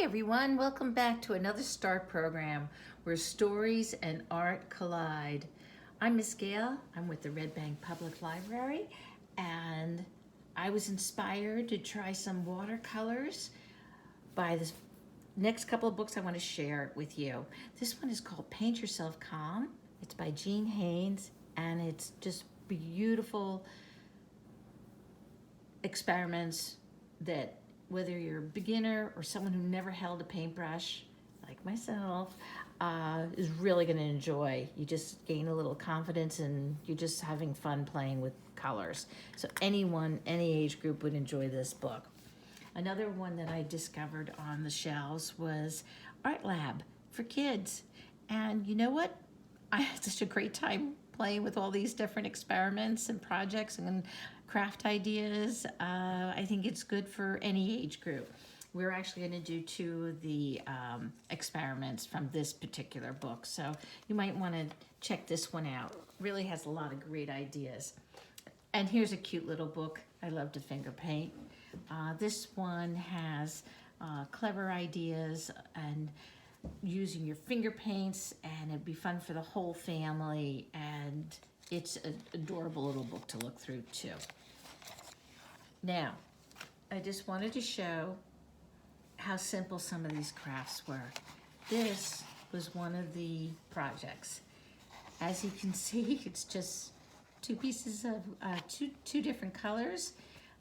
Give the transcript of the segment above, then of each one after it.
everyone, welcome back to another StART program where stories and art collide. I'm Miss Gail, I'm with the Red Bank Public Library, and I was inspired to try some watercolors by the next couple of books I want to share with you. This one is called Paint Yourself Calm. It's by Jean Haynes, and it's just beautiful experiments that whether you're a beginner or someone who never held a paintbrush, like myself, is really going to enjoy. You just gain a little confidence and you're just having fun playing with colors. So anyone, any age group would enjoy this book. Another one that I discovered on the shelves was Art Lab for kids. And you know what? I had such a great time playing with all these different experiments and projects and craft ideas. I think it's good for any age group. We're actually going to do two of the experiments from this particular book, so you might want to check this one out. Really has a lot of great ideas. And here's a cute little book. I love to finger paint. This one has clever ideas and using your finger paints, and it'd be fun for the whole family, and it's an adorable little book to look through too. Now, I just wanted to show how simple some of these crafts were. This was one of the projects. As you can see, it's just two pieces of two different colors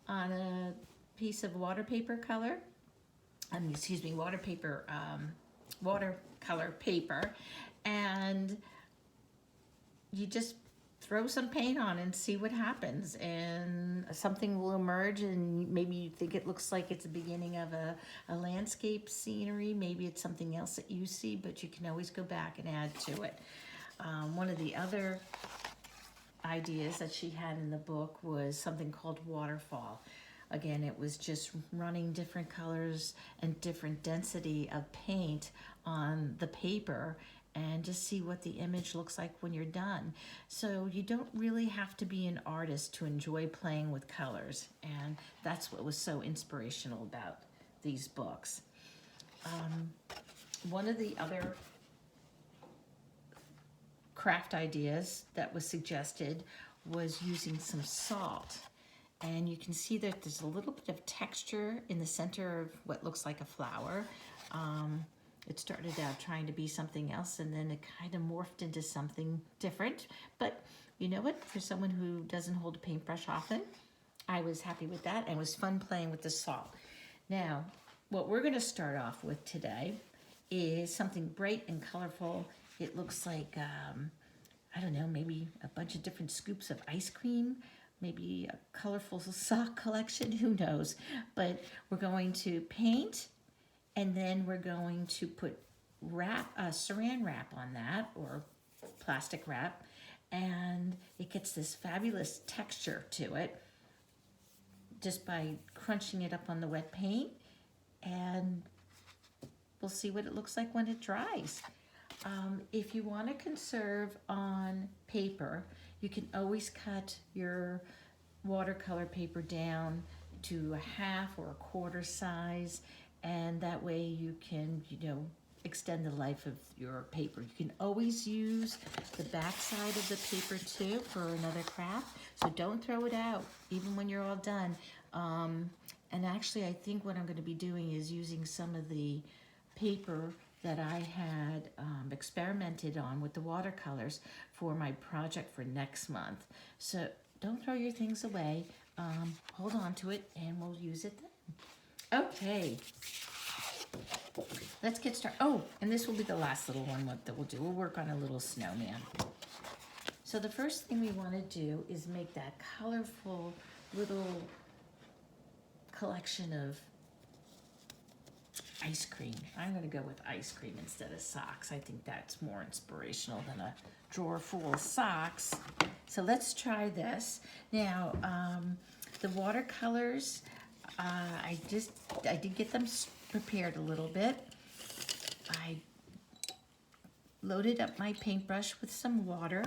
on a piece of watercolor paper, and you just throw some paint on and see what happens, and something will emerge, and maybe you think it looks like it's the beginning of a landscape scenery. Maybe it's something else that you see, but you can always go back and add to it. One of the other ideas that she had in the book was something called waterfall. Again, it was just running different colors and different density of paint on the paper and just see what the image looks like when you're done. So you don't really have to be an artist to enjoy playing with colors, and that's what was so inspirational about these books. One of the other craft ideas that was suggested was using some salt. And you can see that there's a little bit of texture in the center of what looks like a flower. It started out trying to be something else, and then it kind of morphed into something different. But you know what? For someone who doesn't hold a paintbrush often, I was happy with that, and it was fun playing with the salt. Now, what we're going to start off with today is something bright and colorful. It looks like, I don't know, maybe a bunch of different scoops of ice cream, maybe a colorful sock collection, who knows. But we're going to paint, and then we're going to put saran wrap on that, or plastic wrap, and it gets this fabulous texture to it just by crunching it up on the wet paint, and we'll see what it looks like when it dries. If you want to conserve on paper, you can always cut your watercolor paper down to a half or a quarter size, and that way you can, extend the life of your paper. You can always use the back side of the paper too for another craft, so don't throw it out even when you're all done. And actually, I think what I'm going to be doing is using some of the paper that I had experimented on with the watercolors for my project for next month. So don't throw your things away. Hold on to it, and we'll use it then. Okay, let's get started. Oh, and this will be the last little one that we'll do. We'll work on a little snowman. So the first thing we want to do is make that colorful little collection of ice cream. I'm going to go with ice cream instead of socks. I think that's more inspirational than a drawer full of socks. So let's try this. Now, the watercolors, I did get them prepared a little bit. I loaded up my paintbrush with some water,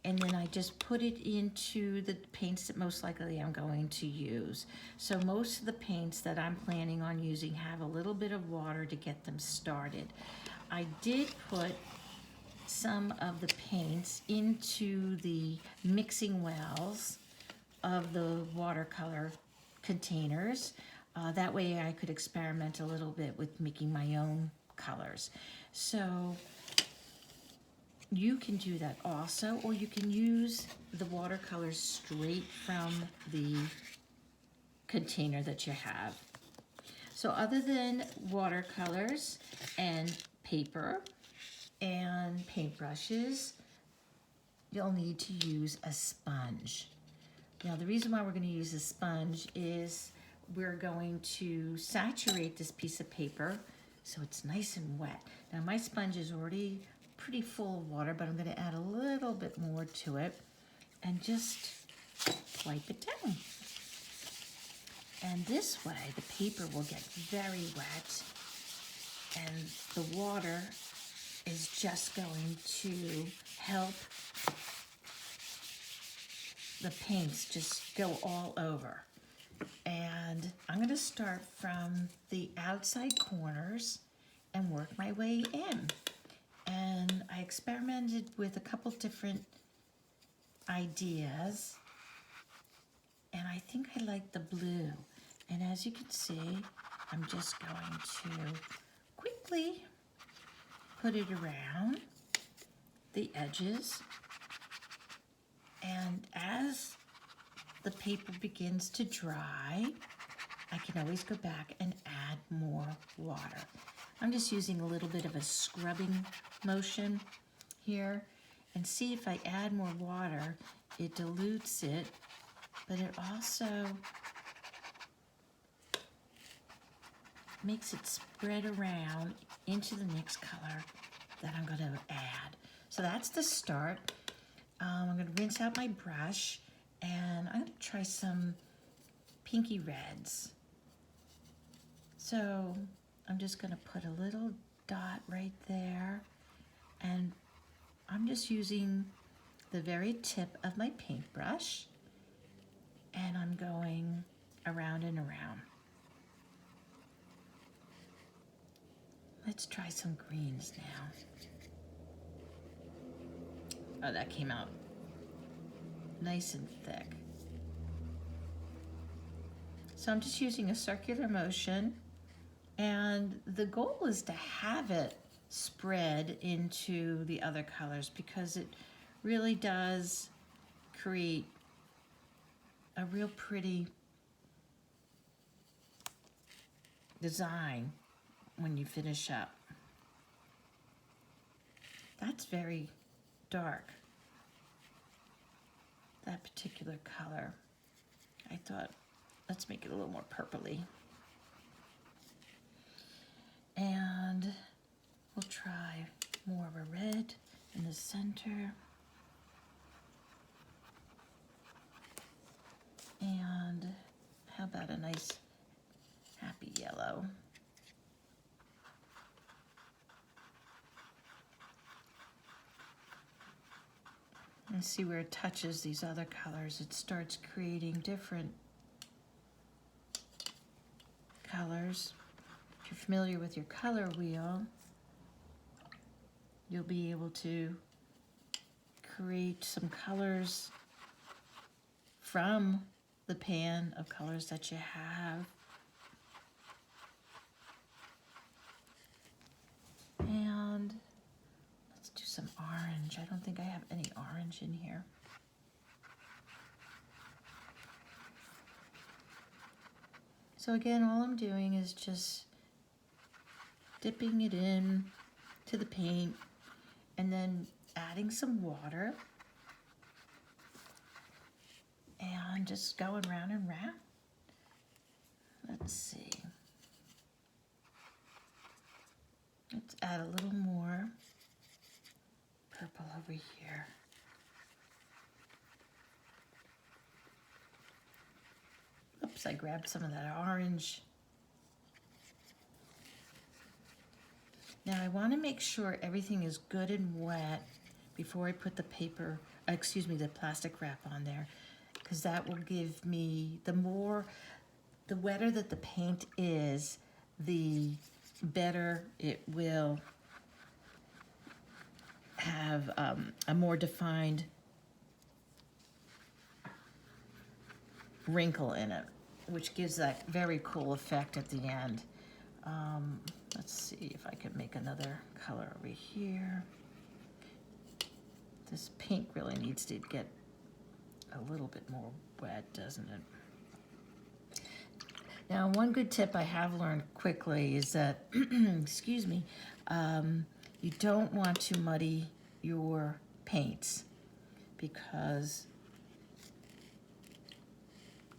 and then I just put it into the paints that most likely I'm going to use. So most of the paints that I'm planning on using have a little bit of water to get them started. I did put some of the paints into the mixing wells of the watercolor containers. That way I could experiment a little bit with making my own colors. So you can do that also, or you can use the watercolors straight from the container that you have. So other than watercolors and paper and paintbrushes, you'll need to use a sponge. Now the reason why we're going to use a sponge is we're going to saturate this piece of paper so it's nice and wet. Now my sponge is already pretty full of water, but I'm going to add a little bit more to it and just wipe it down. And this way the paper will get very wet and the water is just going to help the paints just go all over. And I'm going to start from the outside corners and work my way in. And I experimented with a couple different ideas, and I think I like the blue. And as you can see, I'm just going to quickly put it around the edges. And as the paper begins to dry, I can always go back and add more water. I'm just using a little bit of a scrubbing motion here, and see if I add more water, it dilutes it, but it also makes it spread around into the next color that I'm going to add. So that's the start. I'm going to rinse out my brush, and I'm going to try some pinky reds. So I'm just going to put a little dot right there, and I'm just using the very tip of my paintbrush, and I'm going around and around. Let's try some greens now. Oh, that came out nice and thick. So I'm just using a circular motion, and the goal is to have it spread into the other colors because it really does create a real pretty design when you finish up. That's very dark, that particular color. I thought, let's make it a little more purpley. And we'll try more of a red in the center. And how about a nice happy yellow? And see where it touches these other colors, it starts creating different colors. If you're familiar with your color wheel, you'll be able to create some colors from the pan of colors that you have. And let's do some orange. I don't think I have any orange in here. So again, all I'm doing is just dipping it in to the paint and then adding some water and just going round and round. Let's see. Let's add a little more purple over here. Oops, I grabbed some of that orange. Now I want to make sure everything is good and wet before I put the paper, excuse me, the plastic wrap on there, because that will give me, the wetter that the paint is, the better it will have a more defined wrinkle in it, which gives that very cool effect at the end. Let's see if I can make another color over here. This pink really needs to get a little bit more wet, doesn't it? Now, one good tip I have learned quickly is that, excuse me, you don't want to muddy your paints, because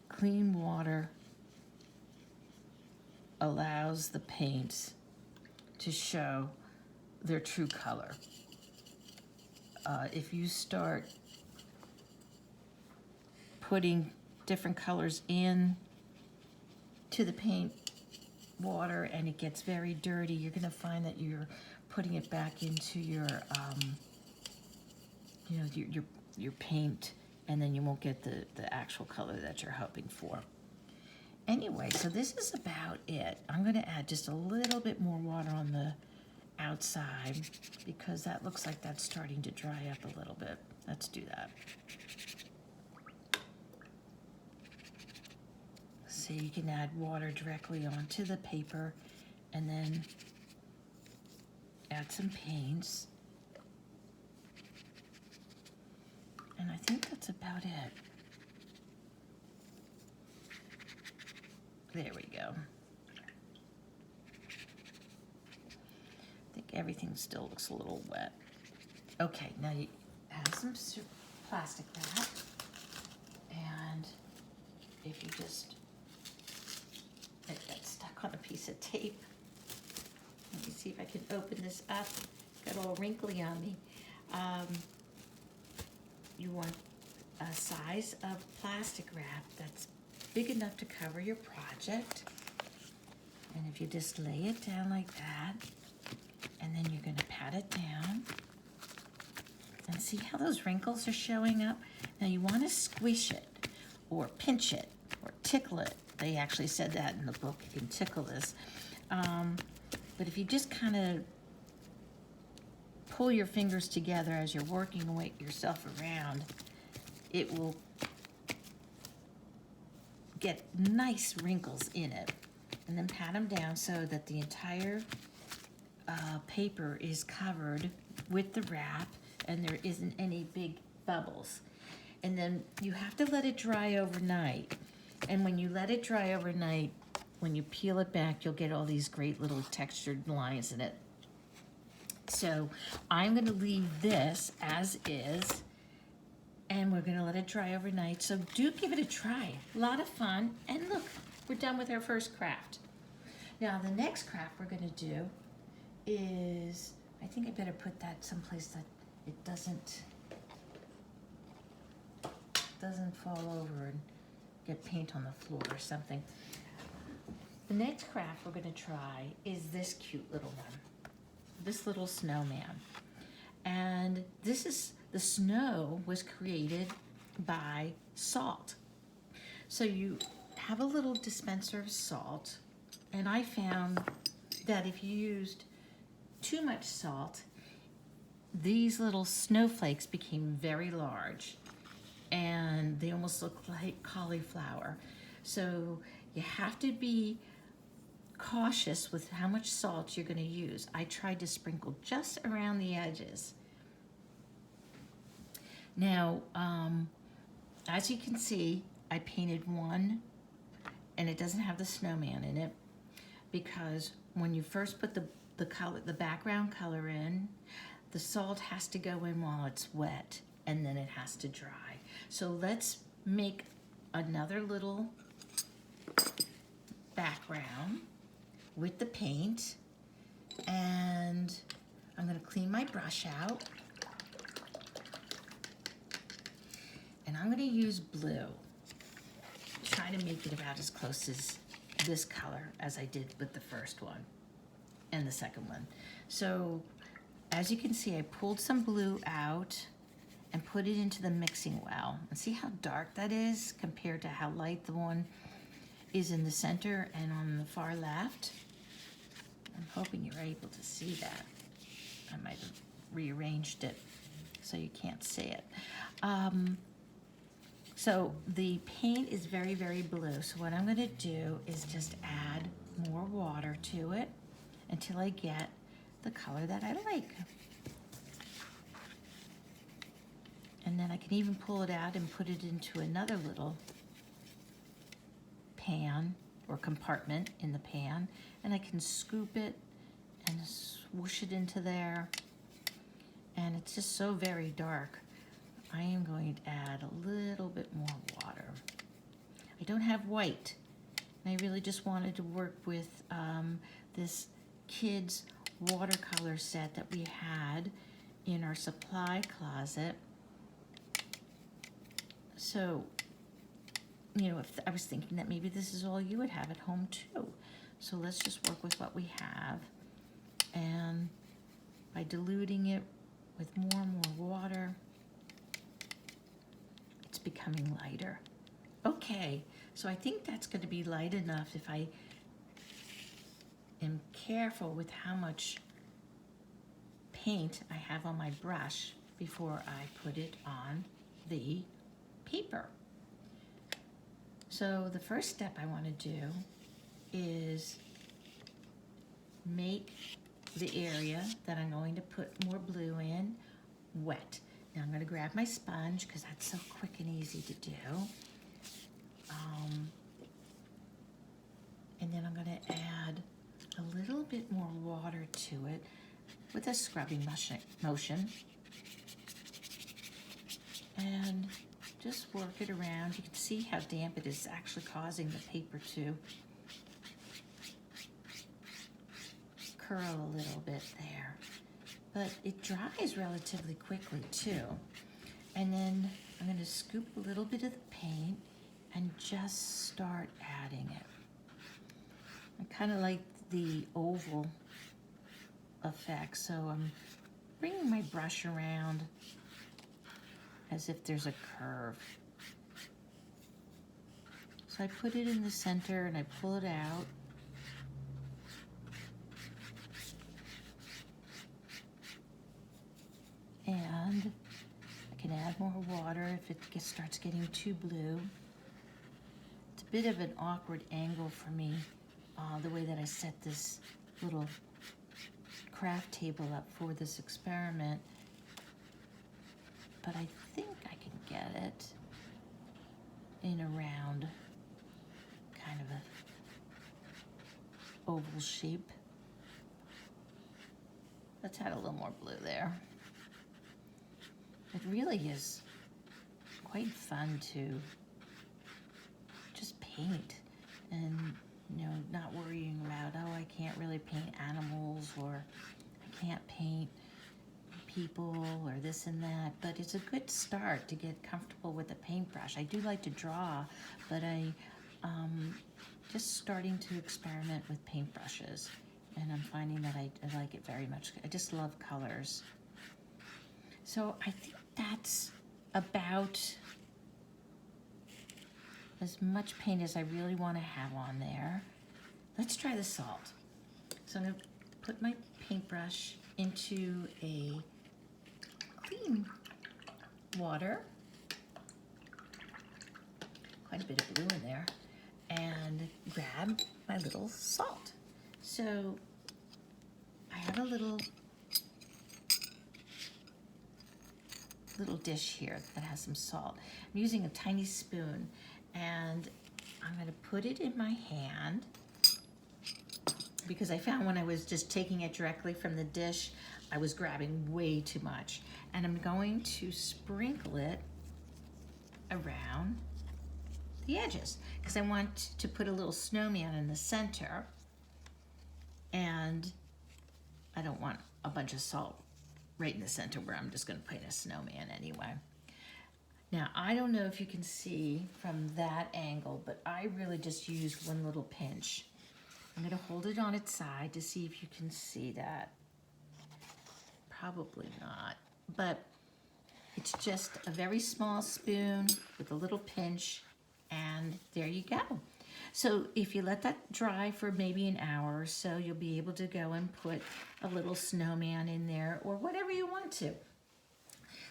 clean water allows the paints to show their true color. If you start putting different colors in to the paint water and it gets very dirty, you're going to find that you're putting it back into your, you know, your paint, and then you won't get the actual color that you're hoping for. Anyway, so this is about it. I'm going to add just a little bit more water on the outside because that looks like that's starting to dry up a little bit. Let's do that. So you can add water directly onto the paper and then add some paints. And I think that's about it. There we go. I think everything still looks a little wet. Okay, now you have some plastic wrap, and if you just, it got stuck on a piece of tape. Let me see if I can open this up. Got all wrinkly on me. You want a size of plastic wrap that's big enough to cover your project. And if you just lay it down like that, and then you're gonna pat it down, and see how those wrinkles are showing up? Now you wanna squish it, or pinch it, or tickle it. They actually said that in the book, you can tickle this. But if you just kind of pull your fingers together as you're working yourself around, it will get nice wrinkles in it. And then pat them down so that the entire paper is covered with the wrap and there isn't any big bubbles. And then you have to let it dry overnight. And when you let it dry overnight, when you peel it back, you'll get all these great little textured lines in it. So I'm gonna leave this as is, and we're gonna let it dry overnight. So do give it a try. A lot of fun. And look, we're done with our first craft. Now the next craft we're gonna do is, I think I better put that someplace that it doesn't fall over and get paint on the floor or something. The next craft we're gonna try is this cute little one, this little snowman. And the snow was created by salt. So you have a little dispenser of salt, and I found that if you used too much salt, these little snowflakes became very large and they almost look like cauliflower. So you have to be cautious with how much salt you're going to use. I tried to sprinkle just around the edges. Now, as you can see, I painted one, and it doesn't have the snowman in it, because when you first put the background color in, the salt has to go in while it's wet, and then it has to dry. So let's make another little background with the paint, and I'm going to clean my brush out, and I'm going to use blue. Try to make it about as close as this color as I did with the first one and the second one. So as you can see, I pulled some blue out, and put it into the mixing well. And see how dark that is compared to how light the one is in the center and on the far left. I'm hoping you're able to see that. I might have rearranged it so you can't see it. So the paint is very, very blue. So what I'm gonna do is just add more water to it until I get the color that I like. And then I can even pull it out and put it into another little pan or compartment in the pan, and I can scoop it and swoosh it into there. And it's just so very dark. I am going to add a little bit more water. I don't have white. I really just wanted to work with this kids watercolor set that we had in our supply closet. So, you know, if I was thinking that maybe this is all you would have at home too. So let's just work with what we have. And by diluting it with more and more water, it's becoming lighter. Okay, so I think that's going to be light enough if I am careful with how much paint I have on my brush before I put it on the paper. So the first step I want to do is make the area that I'm going to put more blue in wet. Now I'm going to grab my sponge because that's so quick and easy to do. And then I'm going to add a little bit more water to it with a scrubbing motion. And just work it around. You can see how damp it is, actually causing the paper to curl a little bit there. But it dries relatively quickly too. And then I'm going to scoop a little bit of the paint and just start adding it. I kind of like the oval effect, so I'm bringing my brush around as if there's a curve. So I put it in the center and I pull it out. And I can add more water if it starts getting too blue. It's a bit of an awkward angle for me, the way that I set this little craft table up for this experiment. But I think I can get it in a round, kind of a oval shape. Let's add a little more blue there. It really is quite fun to just paint and, you know, not worrying about, oh, I can't really paint animals, or I can't paint people, or this and that. But it's a good start to get comfortable with a paintbrush. I do like to draw, but I just starting to experiment with paintbrushes, and I'm finding that I like it very much. I just love colors. So I think that's about as much paint as I really want to have on there. Let's try the salt. So I'm going to put my paintbrush into a clean water. Quite a bit of blue in there. And grab my little salt. So I have a little dish here that has some salt. I'm using a tiny spoon, and I'm going to put it in my hand because I found when I was just taking it directly from the dish, I was grabbing way too much. And I'm going to sprinkle it around the edges because I want to put a little snowman in the center, and I don't want a bunch of salt right in the center where I'm just going to paint a snowman anyway. Now, I don't know if you can see from that angle, but I really just used one little pinch. I'm going to hold it on its side to see if you can see that. Probably not, but It's just a very small spoon with a little pinch, and there you go. So if you let that dry for maybe an hour or so, you'll be able to go and put a little snowman in there or whatever you want to.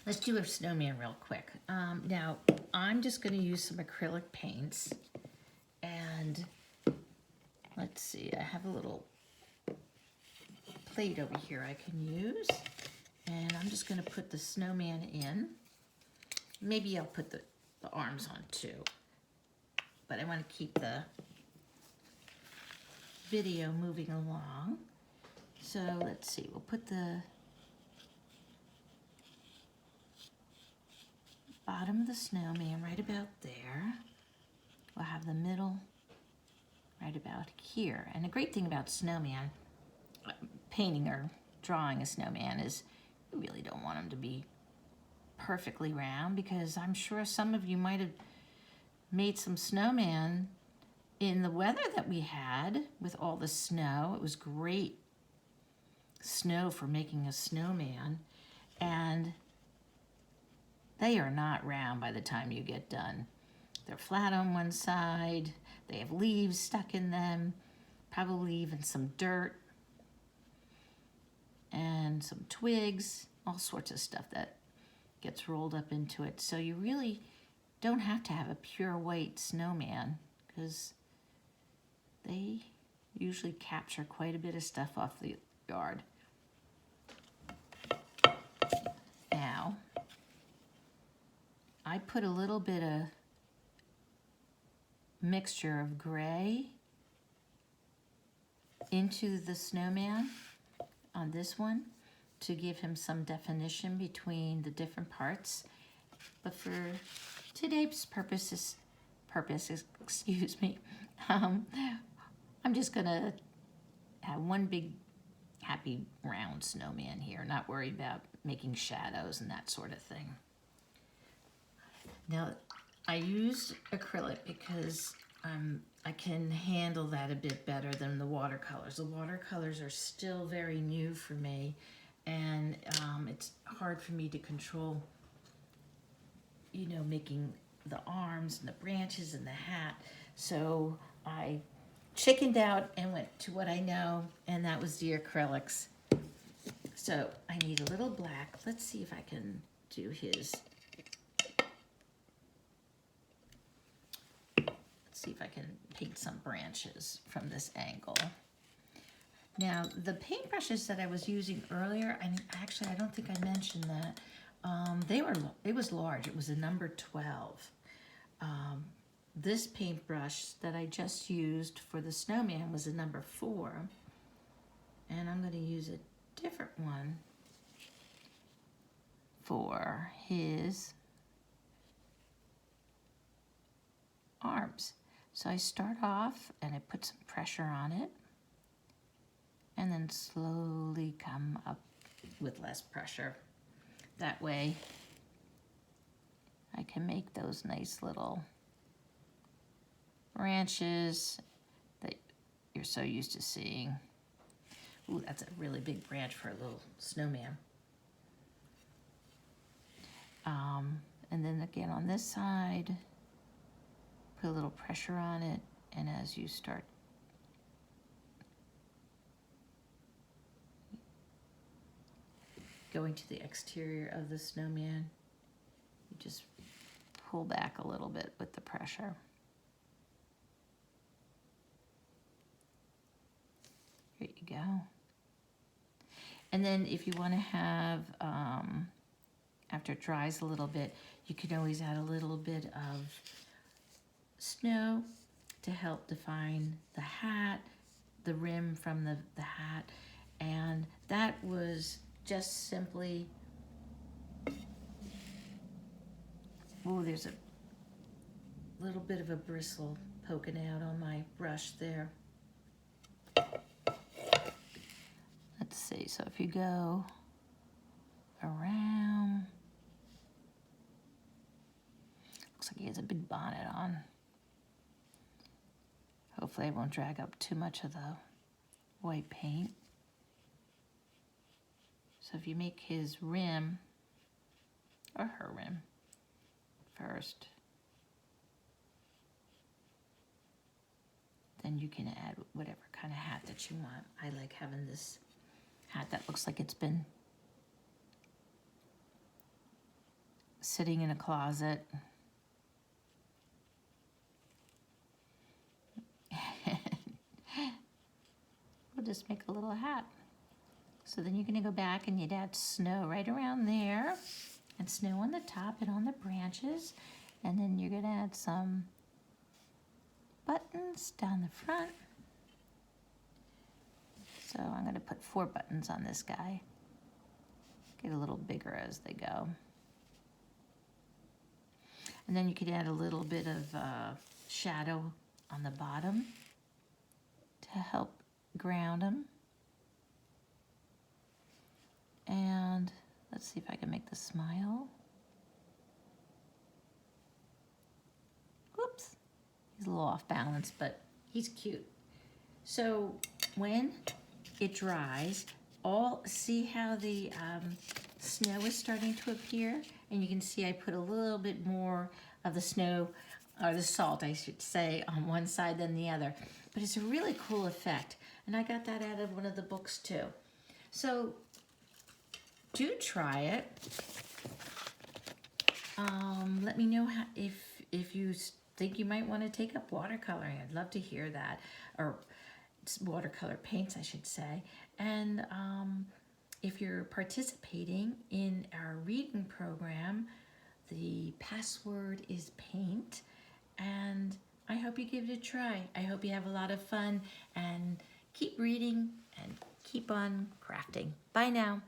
Let's do a snowman real quick. Now, I'm just going to use some acrylic paints, and let's see, I have a little plate over here I can use, and I'm just going to put the snowman in. Maybe I'll put the arms on too, but I want to keep the video moving along. So let's see, we'll put the bottom of the snowman right about there. We'll have the middle right about here. And the great thing about snowman, painting or drawing a snowman, is you really don't want them to be perfectly round, because I'm sure some of you might have made some snowman in the weather that we had with all the snow. It was great snow for making a snowman, and they are not round by the time you get done. They're flat on one side, they have leaves stuck in them, probably even some dirt and some twigs, all sorts of stuff that gets rolled up into it. So you really don't have to have a pure white snowman, because they usually capture quite a bit of stuff off the yard. Now, I put a little bit of mixture of gray into the snowman on this one to give him some definition between the different parts. But for today's purpose, excuse me, I'm just gonna have one big happy round snowman here, not worried about making shadows and that sort of thing. Now, I used acrylic because I can handle that a bit better than the watercolors. The watercolors are still very new for me, and it's hard for me to control, you know, making the arms and the branches and the hat. So I chickened out and went to what I know, and that was the acrylics. So I need a little black. Let's see if I can do his. See if I can paint some branches from this angle. Now, the paintbrushes that I was using earlier, and actually I don't think I mentioned that, it was large. It was a number 12. This paintbrush that I just used for the snowman was a number 4, and I'm going to use a different one for his arms. So I start off and I put some pressure on it, and then slowly come up with less pressure. That way I can make those nice little branches that you're so used to seeing. Ooh, that's a really big branch for a little snowman. And then again on this side, put a little pressure on it, and as you start going to the exterior of the snowman, you just pull back a little bit with the pressure. Here you go. And then if you want to have, after it dries a little bit, you can always add a little bit of snow to help define the hat, the rim from the hat, and that was just simply, oh, there's a little bit of a bristle poking out on my brush there. Let's see, so if you go around, looks like he has a big bonnet on. Hopefully I won't drag up too much of the white paint. So if you make his rim or her rim first. Then you can add whatever kind of hat that you want. I like having this hat that looks like it's been sitting in a closet. We'll just make a little hat. So then you're gonna go back and you'd add snow right around there, and snow on the top and on the branches. And then you're gonna add some buttons down the front. So I'm gonna put 4 buttons on this guy. Get a little bigger as they go. And then you could add a little bit of shadow on the bottom to help ground them. And let's see if I can make the smile. Whoops, he's a little off balance, but he's cute. So when it dries, see how the snow is starting to appear? And you can see I put a little bit more of the snow, or the salt, I should say, on one side than the other. But it's a really cool effect. And I got that out of one of the books too. So do try it. Let me know if you think you might want to take up watercoloring. I'd love to hear that. Or watercolor paints, I should say. And if you're participating in our reading program, the password is paint. And I hope you give it a try. I hope you have a lot of fun and keep reading and keep on crafting. Bye now.